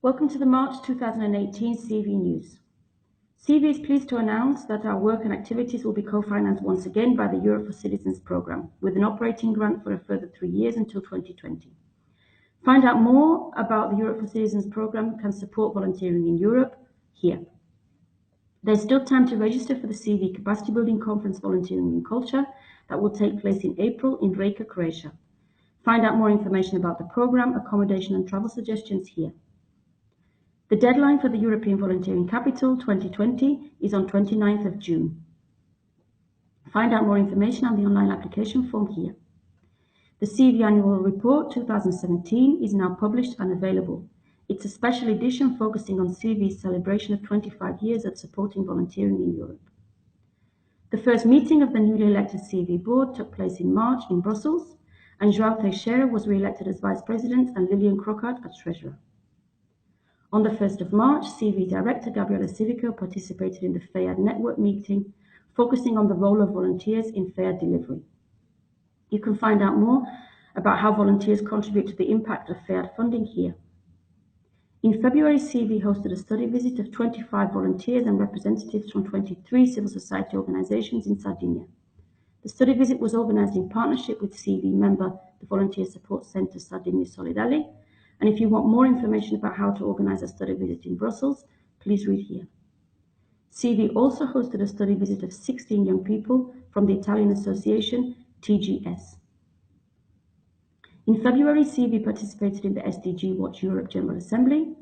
Welcome to the March 2018 CEV News. CEV is pleased to announce that our work and activities will be co-financed once again by the Europe for Citizens programme, with an operating grant for a further 3 years until 2020. Find out more about the Europe for Citizens programme can support volunteering in Europe here. There's still time to register for the CEV Capacity Building Conference Volunteering in Culture that will take place in April in Rijeka, Croatia. Find out more information about the programme, accommodation and travel suggestions here. The deadline for the European Volunteering Capital 2020 is on 29th of June. Find out more information on the online application form here. The CEV Annual Report 2017 is now published and available. It's a special edition focusing on CEV's celebration of 25 years of supporting volunteering in Europe. The first meeting of the newly elected CEV board took place in March in Brussels, and João Teixeira was re-elected as Vice President and Lilian Crockart as Treasurer. On the 1st of March, CEV Director Gabriela Civico participated in the FEAD network meeting, focusing on the role of volunteers in FEAD delivery. You can find out more about how volunteers contribute to the impact of FEAD funding here. In February, CEV hosted a study visit of 25 volunteers and representatives from 23 civil society organizations in Sardinia. The study visit was organized in partnership with CEV member, the Volunteer Support Center Sardinia Solidale. And if you want more information about how to organize a study visit in Brussels, please read here. CEV also hosted a study visit of 16 young people from the Italian association TGS. In February, CEV participated in the SDG Watch Europe General Assembly,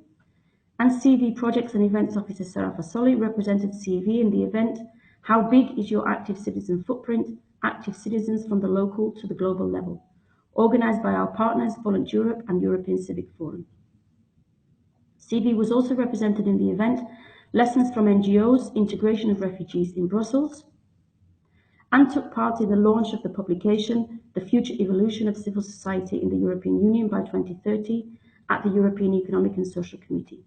and CEV Projects and Events Officer Sarah Fasoli represented CEV in the event How Big is Your Active Citizen Footprint? Active Citizens from the Local to the Global Level, organized by our partners, Volunt Europe and European Civic Forum. CEV was also represented in the event Lessons from NGOs, Integration of Refugees in Brussels, and took part in the launch of the publication, The Future Evolution of Civil Society in the European Union by 2030 at the European Economic and Social Committee.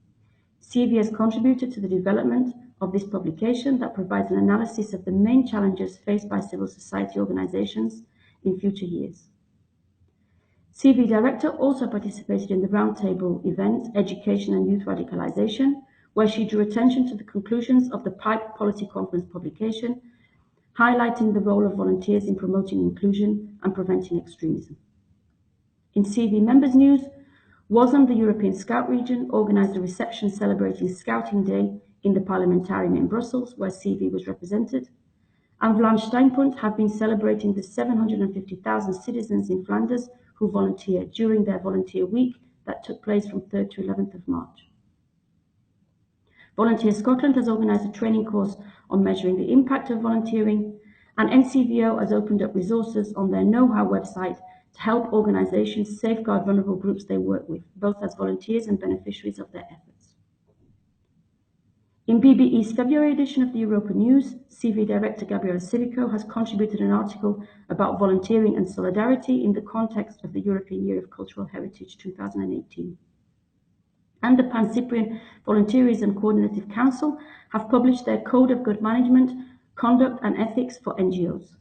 CEV has contributed to the development of this publication that provides an analysis of the main challenges faced by civil society organizations in future years. CEV Director also participated in the roundtable event, Education and Youth Radicalization, where she drew attention to the conclusions of the PIPE Policy Conference publication, highlighting the role of volunteers in promoting inclusion and preventing extremism. In CEV Members News, WASM, the European Scout region, organized a reception celebrating Scouting Day in the Parliamentarium in Brussels, where CEV was represented, and Vlaams Steinpunt have been celebrating the 750,000 citizens in Flanders who volunteer during their volunteer week that took place from 3rd to 11th of March. Volunteer Scotland has organised a training course on measuring the impact of volunteering, and NCVO has opened up resources on their know-how website to help organisations safeguard vulnerable groups they work with, both as volunteers and beneficiaries of their efforts. In BBE's February edition of the Europa News, CEV Director Gabriela Civico has contributed an article about volunteering and solidarity in the context of the European Year of Cultural Heritage 2018. And the Pan-Cyprian Volunteerism Coordinative Council have published their Code of Good Management, Conduct and Ethics for NGOs.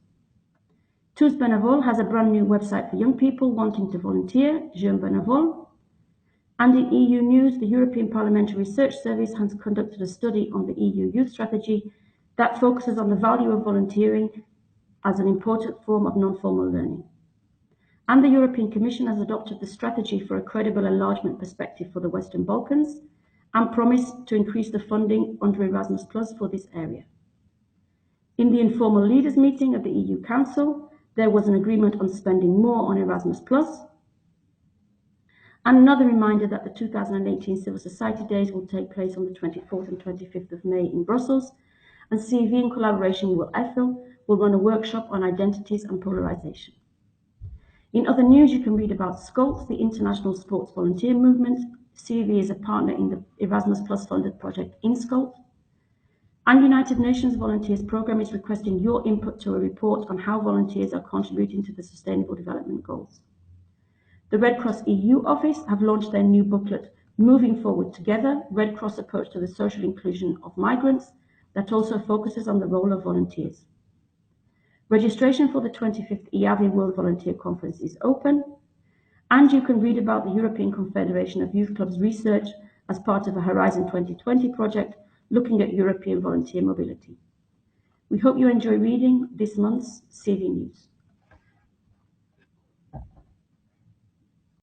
Tous Benevol has a brand new website for young people wanting to volunteer, Jeune Benevol. And in EU News, the European Parliamentary Research Service has conducted a study on the EU Youth Strategy that focuses on the value of volunteering as an important form of non-formal learning. And the European Commission has adopted the strategy for a credible enlargement perspective for the Western Balkans and promised to increase the funding under Erasmus Plus for this area. In the informal leaders meeting of the EU Council, there was an agreement on spending more on Erasmus Plus. And another reminder that the 2018 Civil Society Days will take place on the 24th and 25th of May in Brussels, and CEV in collaboration with EFIL will run a workshop on identities and polarization. In other news, you can read about SCOLT, the International Sports Volunteer Movement. CEV is a partner in the Erasmus Plus funded project in SCOLT. And United Nations Volunteers Programme is requesting your input to a report on how volunteers are contributing to the Sustainable Development Goals. The Red Cross EU office have launched their new booklet, Moving Forward Together, Red Cross Approach to the Social Inclusion of Migrants, that also focuses on the role of volunteers. Registration for the 25th EAVI World Volunteer Conference is open, and you can read about the European Confederation of Youth Clubs research as part of a Horizon 2020 project looking at European volunteer mobility. We hope you enjoy reading this month's CEV News.